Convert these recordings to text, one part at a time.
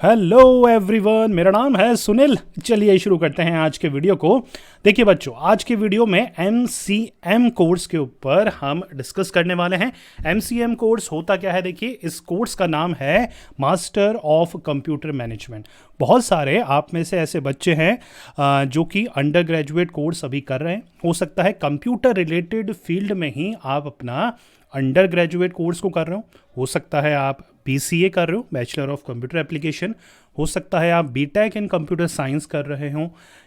Hello everyone, मेरा नाम है सुनील। चलिए शुरू करते हैं आज के वीडियो को। देखिए बच्चों, आज के वीडियो में MCM कोर्स के ऊपर हम डिस्कस करने वाले हैं। MCM कोर्स होता क्या है? देखिए, इस कोर्स का नाम है मास्टर ऑफ कंप्यूटर मैनेजमेंट। बहुत सारे आप में से ऐसे बच्चे हैं जो कि अंडर ग्रेजुएट कोर्स अभी कर रहे हैं। हो सकता है कंप्यूटर रिलेटेड फील्ड में ही आप अपना अंडर ग्रेजुएट कोर्स को कर रहे हो सकता है आप BCA कर रहे हो, बैचलर ऑफ कंप्यूटर एप्लीकेशन। हो सकता है आप BTech इन कंप्यूटर साइंस कर रहे हो,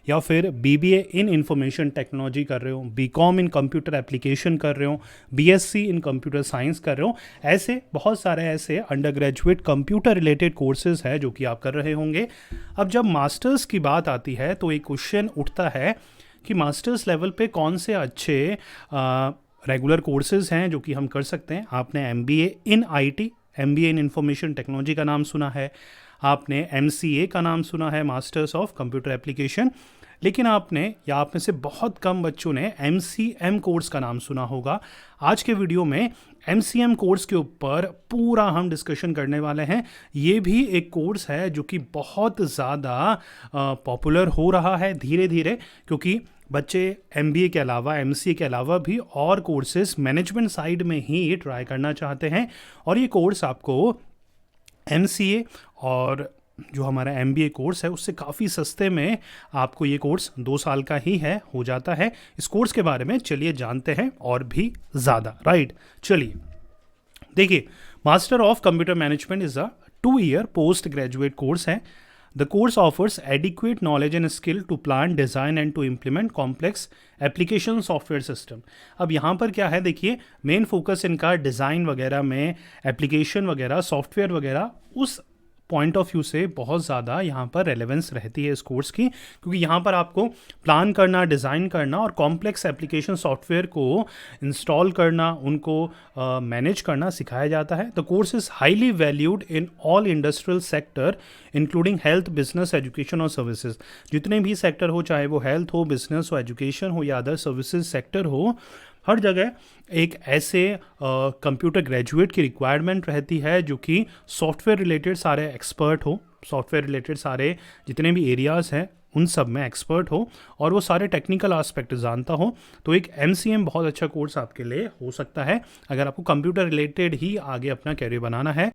या फिर BBA इन इंफॉर्मेशन टेक्नोलॉजी कर रहे हो, BCom इन कंप्यूटर एप्लीकेशन कर रहे हो, BSc इन कंप्यूटर साइंस कर रहे हो। ऐसे बहुत सारे ऐसे under graduate computer related courses है जो कि आप कर रहे होंगे। अब जब मास्टर्स की बात आती है तो एक क्वेश्चन उठता है कि मास्टर्स लेवल पे कौन से अच्छे रेगुलर कोर्सेज हैं जो कि हम कर सकते हैं। आपने MBA in IT, MBA in information technology का नाम सुना है, आपने MCA का नाम सुना है, मास्टर्स ऑफ कंप्यूटर एप्लीकेशन, लेकिन आपने या आप में से बहुत कम बच्चों ने MCM कोर्स का नाम सुना होगा। आज के वीडियो में MCM कोर्स के ऊपर पूरा हम डिस्कशन करने वाले हैं। ये भी एक कोर्स है जो कि बहुत ज़्यादा पॉपुलर हो रहा है धीरे धीरे, क्योंकि बच्चे MBA के अलावा MCA के अलावा भी और कोर्सेज मैनेजमेंट साइड में ही ट्राई करना चाहते हैं। और ये कोर्स आपको MCA और जो हमारा MBA कोर्स है उससे काफ़ी सस्ते में आपको ये कोर्स 2 साल का ही है, हो जाता है। इस कोर्स के बारे में चलिए जानते हैं और भी ज़्यादा। राइट, चलिए देखिए, master of computer management is a 2 year post graduate course है। The course offers adequate knowledge and skill to plan, design and to implement complex application software system। अब यहाँ पर क्या है, देखिए, मेन फोकस इनका डिज़ाइन वगैरह में, एप्लीकेशन वगैरह, सॉफ्टवेयर वगैरह, उस पॉइंट ऑफ व्यू से बहुत ज़्यादा यहाँ पर रेलेवेंस रहती है इस कोर्स की, क्योंकि यहाँ पर आपको प्लान करना, डिज़ाइन करना और कॉम्प्लेक्स एप्लीकेशन सॉफ्टवेयर को इंस्टॉल करना, उनको मैनेज करना सिखाया जाता है। The course is highly valued in all industrial sector including health, business, education और सर्विसेज। जितने भी सेक्टर हो, चाहे वो हेल्थ हो, बिजनेस हो, एजुकेशन हो या अदर सर्विसेज सेक्टर हो, हर जगह एक ऐसे कंप्यूटर ग्रेजुएट की रिक्वायरमेंट रहती है जो कि सॉफ्टवेयर रिलेटेड सारे एक्सपर्ट हो, सॉफ्टवेयर रिलेटेड सारे जितने भी एरियाज़ हैं उन सब में एक्सपर्ट हो और वो सारे टेक्निकल आस्पेक्ट जानता हो। तो एक MCM बहुत अच्छा कोर्स आपके लिए हो सकता है अगर आपको कंप्यूटर रिलेटेड ही आगे अपना कैरियर बनाना है।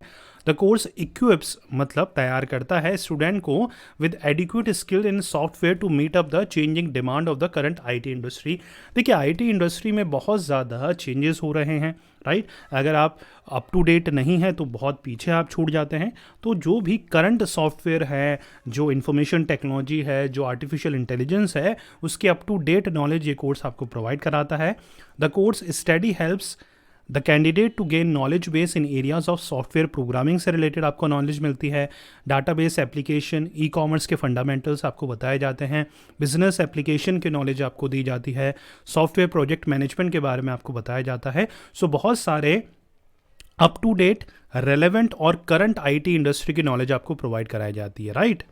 द कोर्स इक्विप्स मतलब तैयार करता है स्टूडेंट को with adequate skill in software to meet up the changing demand of the current IT industry. देखिए, IT इंडस्ट्री में बहुत ज़्यादा चेंजेस हो रहे हैं, राइट। अगर आप अप टू डेट नहीं हैं तो बहुत पीछे आप छूट जाते हैं। तो जो भी करंट सॉफ्टवेयर है, जो इंफॉर्मेशन टेक्नोलॉजी है, जो आर्टिफिशियल इंटेलिजेंस है, उसकी अप टू डेट नॉलेज ये कोर्स आपको प्रोवाइड कराता है। The course study helps the candidate to gain knowledge base in areas of software programming से रिलेटेड आपको नॉलेज मिलती है, डाटाबेस एप्लीकेशन, ई-कॉमर्स के फंडामेंटल्स आपको बताए जाते हैं, बिजनेस एप्लीकेशन के नॉलेज आपको दी जाती है, सॉफ्टवेयर प्रोजेक्ट मैनेजमेंट के बारे में आपको बताया जाता है। सो बहुत सारे अप टू डेट, रेलेवेंट और करंट IT इंडस्ट्री की नॉलेज आपको प्रोवाइड कराई जाती है, राइट।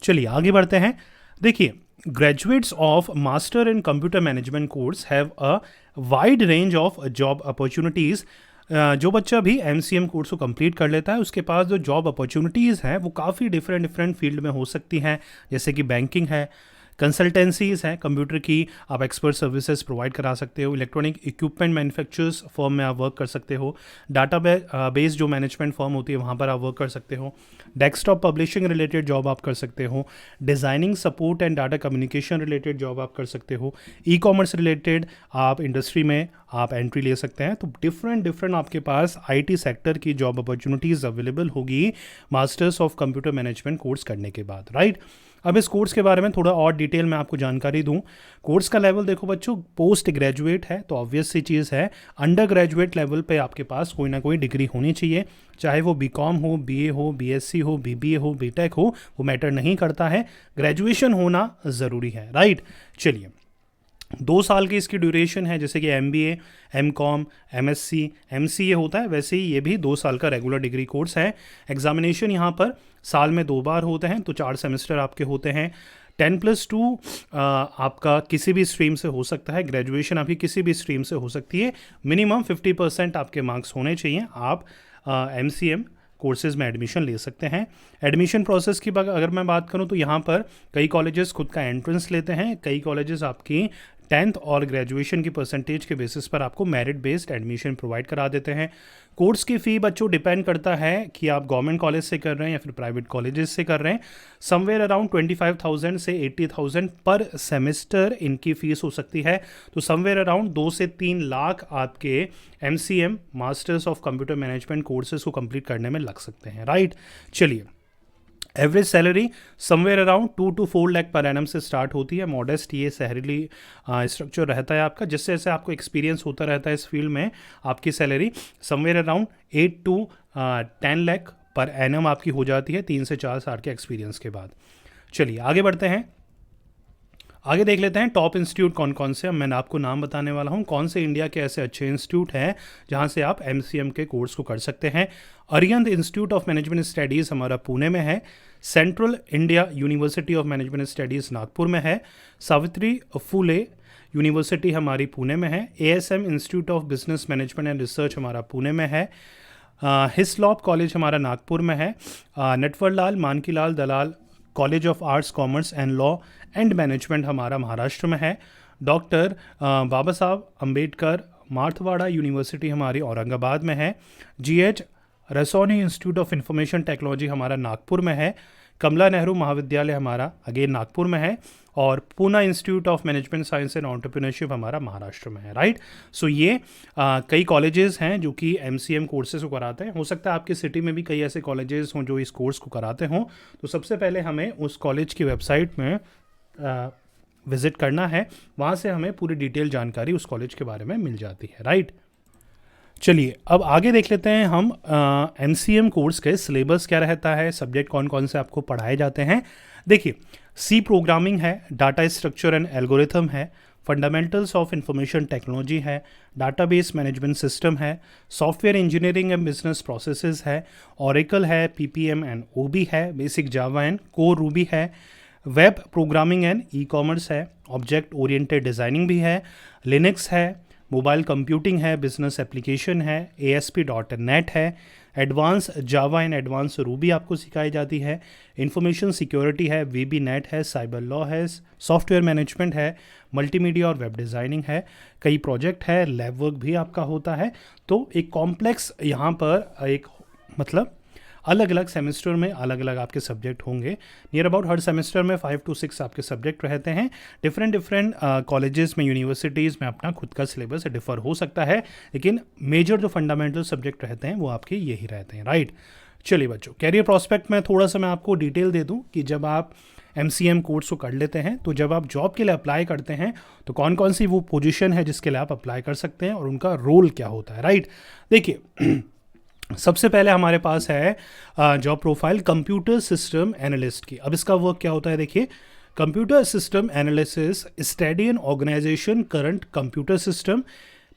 चलिए आगे बढ़ते हैं। देखिए, graduates of master in computer management course have a wide range of job opportunities। जो बच्चा भी MCM कोर्स को कंप्लीट कर लेता है उसके पास जो जॉब अपॉर्चुनिटीज़ हैं वो काफ़ी डिफरेंट फील्ड में हो सकती हैं, जैसे कि बैंकिंग है, कंसल्टेंसीज़ हैं, कंप्यूटर की आप एक्सपर्ट सर्विसेज प्रोवाइड करा सकते हो, इलेक्ट्रॉनिक इक्विपमेंट मैन्युफैक्चरर्स फर्म में आप वर्क कर सकते हो, डाटा बेस जो मैनेजमेंट फर्म होती है वहाँ पर आप वर्क कर सकते हो, डेस्कटॉप पब्लिशिंग रिलेटेड जॉब आप कर सकते हो, designing support and data communication related job आप कर सकते हो, ई-कॉमर्स रिलेटेड आप इंडस्ट्री में आप एंट्री ले सकते हैं। तो डिफरेंट आपके पास IT सेक्टर की जॉब अपॉर्चुनिटीज़ अवेलेबल होगी masters of computer management course करने के बाद, राइट। अब इस कोर्स के बारे में थोड़ा और डिटेल में आपको जानकारी दूं। कोर्स का लेवल देखो बच्चों, पोस्ट ग्रेजुएट है तो ऑब्वियस सी चीज़ है, अंडर ग्रेजुएट लेवल पे आपके पास कोई ना कोई डिग्री होनी चाहिए, चाहे वो BCom हो, BA हो, BSc हो, BBA हो, BTech हो, वो मैटर नहीं करता है, ग्रेजुएशन होना ज़रूरी है, राइट। चलिए, 2 साल की इसकी ड्यूरेशन है, जैसे कि MBA, MCom, MSc, MCA होता है, वैसे ही ये भी 2 साल का रेगुलर डिग्री कोर्स है। एग्जामिनेशन यहाँ पर साल में 2 बार होते हैं, तो 4 सेमेस्टर आपके होते हैं। 10+2 आपका किसी भी स्ट्रीम से हो सकता है, ग्रेजुएशन आपकी किसी भी स्ट्रीम से हो सकती है। मिनिमम 50% आपके मार्क्स होने चाहिए, आप MCM कोर्सेज में एडमिशन ले सकते हैं। एडमिशन प्रोसेस की अगर मैं बात करूं तो यहाँ पर कई कॉलेजेस खुद का एंट्रेंस लेते हैं, कई कॉलेजेस आपकी 10th और ग्रेजुएशन की परसेंटेज के बेसिस पर आपको मेरिट बेस्ड एडमिशन प्रोवाइड करा देते हैं। कोर्स की फ़ी बच्चों डिपेंड करता है कि आप गवर्नमेंट कॉलेज से कर रहे हैं या फिर प्राइवेट कॉलेजेस से कर रहे हैं। समवेयर अराउंड 25,000 से 80,000 पर सेमेस्टर इनकी फ़ीस हो सकती है। तो समवेयर अराउंड 2 से 3 लाख आपके MCM masters of computer management courses को कंप्लीट करने में लग सकते हैं, राइट। चलिए, average salary somewhere around 2 to 4 lakh per annum से स्टार्ट होती है। मॉडेस्ट ये सैलरी स्ट्रक्चर रहता है आपका। जैसे जैसे आपको एक्सपीरियंस होता रहता है इस फील्ड में, आपकी salary somewhere around 8 to 10 lakh per annum आपकी हो जाती है 3 से 4 साल के एक्सपीरियंस के बाद। चलिए आगे बढ़ते हैं, आगे देख लेते हैं टॉप इंस्टीट्यूट कौन कौन से। मैं आपको नाम बताने वाला हूं, कौन से इंडिया के ऐसे अच्छे इंस्टीट्यूट हैं जहां से आप MCM के कोर्स को कर सकते हैं। Arihant institute of management studies हमारा पुणे में है। Central India university of management studies Nagpur में है। सावित्री फुले यूनिवर्सिटी हमारी पुणे में है। ASM institute of business management and research हमारा पुणे में है। हिस्लॉप कॉलेज हमारा नागपुर में है। Natwarlal Mankilal Dalal college of arts commerce and law and management हमारा महाराष्ट्र में है। डॉक्टर बाबा साहब अम्बेडकर मारथवाड़ा यूनिवर्सिटी हमारी औरंगाबाद में है। GH Raisoni institute of information technology हमारा नागपुर में है। कमला नेहरू महाविद्यालय हमारा अगेन नागपुर में है। और Poona institute of management science and entrepreneurship हमारा महाराष्ट्र में है, राइट। सो ये कई कॉलेजेस हैं जो कि MCM कोर्सेज को कराते हैं। हो सकता है आपकी सिटी में भी कई ऐसे कॉलेजेस हों जो इस कोर्स को कराते हों। तो सबसे पहले हमें उस कॉलेज की वेबसाइट में विज़िट करना है, वहाँ से हमें पूरी डिटेल जानकारी उस कॉलेज के बारे में मिल जाती है, राइट। चलिए अब आगे देख लेते हैं हम MCM कोर्स के सिलेबस क्या रहता है, सब्जेक्ट कौन कौन से आपको पढ़ाए जाते हैं। देखिए, C प्रोग्रामिंग है, डाटा स्ट्रक्चर एंड एल्गोरिथम है, फंडामेंटल्स ऑफ इंफॉर्मेशन टेक्नोलॉजी है, डाटाबेस मैनेजमेंट सिस्टम है, software engineering and business processes है, ओरेकल है, PPM एंड OB है, basic Java and core Ruby है, वेब प्रोग्रामिंग एंड ई-कॉमर्स है, object oriented designing भी है, लिनक्स है, मोबाइल कंप्यूटिंग है, बिजनेस एप्लीकेशन है, ASP.NET है, advance Java and advance Ruby आपको सिखाई जाती है, इंफॉर्मेशन सिक्योरिटी है, VB नेट है, साइबर लॉ है, सॉफ्टवेयर मैनेजमेंट है, मल्टीमीडिया और वेब डिज़ाइनिंग है, कई प्रोजेक्ट है, लैब वर्क भी आपका होता है। तो एक कॉम्प्लेक्स यहाँ पर एक मतलब अलग अलग सेमेस्टर में अलग अलग आपके सब्जेक्ट होंगे। नियर अबाउट हर सेमेस्टर में 5 to 6 आपके सब्जेक्ट रहते हैं। डिफरेंट कॉलेजेस में, यूनिवर्सिटीज़ में अपना खुद का सिलेबस डिफर हो सकता है, लेकिन मेजर जो फंडामेंटल सब्जेक्ट रहते हैं वो आपके यही रहते हैं, राइट। चलिए बच्चों, कैरियर प्रॉस्पेक्ट में थोड़ा सा मैं आपको डिटेल दे दूँ कि जब आप MCM कोर्स को कर लेते हैं तो जब आप जॉब के लिए अप्लाई करते हैं तो कौन कौन सी वो पोजीशन है जिसके लिए आप अप्लाई कर सकते हैं और उनका रोल क्या होता है, राइट। देखिए, सबसे पहले हमारे पास है job profile computer system analyst की। अब इसका वर्क क्या होता है, देखिए, computer system analysis study and organisation current computer system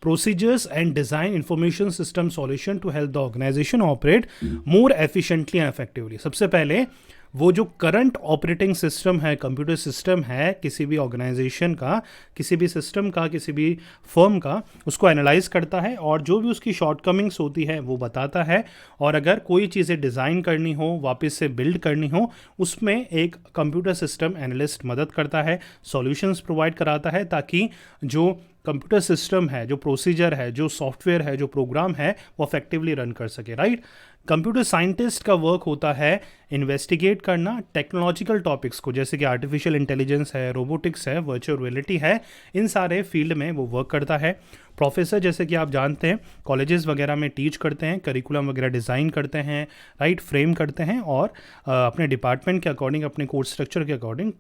procedures and design information system solution to help the organization operate more efficiently and effectively। सबसे पहले वो जो करंट ऑपरेटिंग सिस्टम है, कंप्यूटर सिस्टम है किसी भी ऑर्गेनाइजेशन का, किसी भी सिस्टम का, किसी भी फर्म का, उसको एनालाइज करता है और जो भी उसकी शॉर्टकमिंग्स होती है वो बताता है। और अगर कोई चीज़ें डिज़ाइन करनी हो, वापस से बिल्ड करनी हो, उसमें एक कंप्यूटर सिस्टम एनालिस्ट मदद करता है, सॉल्यूशंस प्रोवाइड कराता है, ताकि जो कंप्यूटर सिस्टम है, जो प्रोसीजर है, जो सॉफ्टवेयर है, जो प्रोग्राम है, वो इफेक्टिवली रन कर सके, राइट। कंप्यूटर साइंटिस्ट का वर्क होता है इन्वेस्टिगेट करना टेक्नोलॉजिकल टॉपिक्स को, जैसे कि आर्टिफिशियल इंटेलिजेंस है, रोबोटिक्स है, वर्चुअल रियलिटी है, इन सारे फील्ड में वो वर्क करता है। प्रोफेसर, जैसे कि आप जानते हैं, कॉलेजेस वगैरह में टीच करते हैं, करिकुलम वगैरह डिज़ाइन करते हैं, राइट, फ्रेम करते हैं और अपने डिपार्टमेंट के अकॉर्डिंग, अपने कोर्स स्ट्रक्चर के अकॉर्डिंग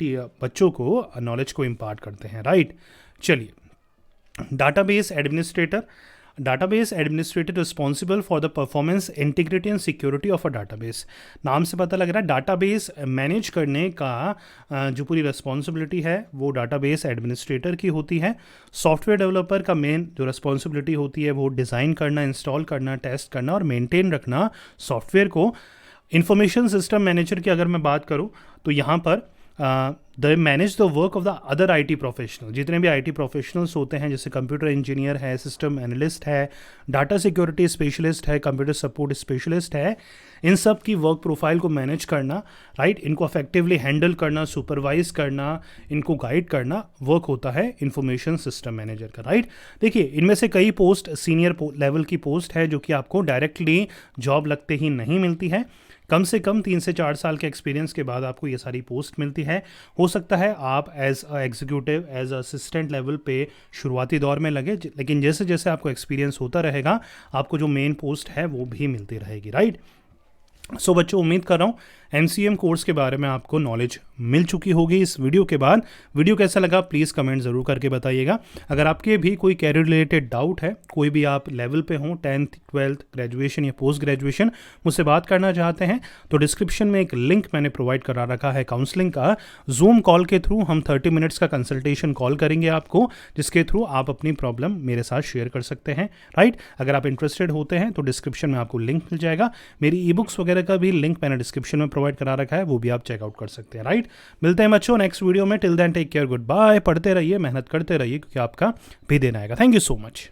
बच्चों को नॉलेज को इम्पार्ट करते हैं, राइट। चलिए, database administrator, database administrator responsible for the performance, integrity and security of a database. नाम से पता लग रहा है डाटाबेस मैनेज करने का जो पूरी रिस्पॉन्सिबिलिटी है वो डाटाबेस एडमिनिस्ट्रेटर की होती है। सॉफ्टवेयर डेवलपर का मेन जो रिस्पॉन्सिबिलिटी होती है वो डिज़ाइन करना, इंस्टॉल करना, टेस्ट करना और मेंटेन रखना सॉफ्टवेयर को। इंफॉर्मेशन सिस्टम मैनेजर की अगर मैं बात करूँ तो यहाँ पर they manage the work of the other IT professional. जितने भी IT प्रोफेशनल्स होते हैं, जैसे कंप्यूटर इंजीनियर है, सिस्टम एनालिस्ट है, डाटा सिक्योरिटी स्पेशलिस्ट है, कंप्यूटर सपोर्ट स्पेशलिस्ट है, इन सब की वर्क प्रोफाइल को मैनेज करना, राइट, इनको अफेक्टिवली हैंडल करना, सुपरवाइज करना, इनको गाइड करना वर्क होता है इंफॉर्मेशन सिस्टम मैनेजर का, राइट। देखिए, इनमें से कई पोस्ट सीनियर लेवल की पोस्ट है जो कि आपको डायरेक्टली जॉब लगते ही नहीं मिलती है। कम से कम 3 से 4 साल के एक्सपीरियंस के बाद आपको ये सारी पोस्ट मिलती है। हो सकता है आप as executive, as assistant level पे शुरुआती दौर में लगे, लेकिन जैसे जैसे आपको एक्सपीरियंस होता रहेगा आपको जो मेन पोस्ट है वो भी मिलती रहेगी, राइट। सो बच्चों, उम्मीद कर रहा हूँ MCM कोर्स के बारे में आपको नॉलेज मिल चुकी होगी इस वीडियो के बाद। वीडियो कैसा लगा प्लीज़ कमेंट ज़रूर करके बताइएगा। अगर आपके भी कोई कैरियर रिलेटेड डाउट है, कोई भी आप लेवल पे हों, 10th 12th ग्रेजुएशन या पोस्ट ग्रेजुएशन, मुझसे बात करना चाहते हैं तो डिस्क्रिप्शन में एक लिंक मैंने प्रोवाइड करा रखा है काउंसलिंग का। जूम कॉल के थ्रू हम 30 मिनट्स का कंसल्टेशन कॉल करेंगे आपको, जिसके थ्रू आप अपनी प्रॉब्लम मेरे साथ शेयर कर सकते हैं, राइट। अगर आप इंटरेस्टेड होते हैं तो डिस्क्रिप्शन में आपको लिंक मिल जाएगा। मेरी ई-बुक्स वगैरह का भी लिंक मैंने डिस्क्रिप्शन में प्रोवाइड करा रखा है, वो भी आप चेकआउट कर सकते हैं, राइट। मिलते हैं बच्चों नेक्स्ट वीडियो में। Till then take care, goodbye. पढ़ते रहिए, मेहनत करते रहिए, क्योंकि आपका भी दिन आएगा। Thank you so much.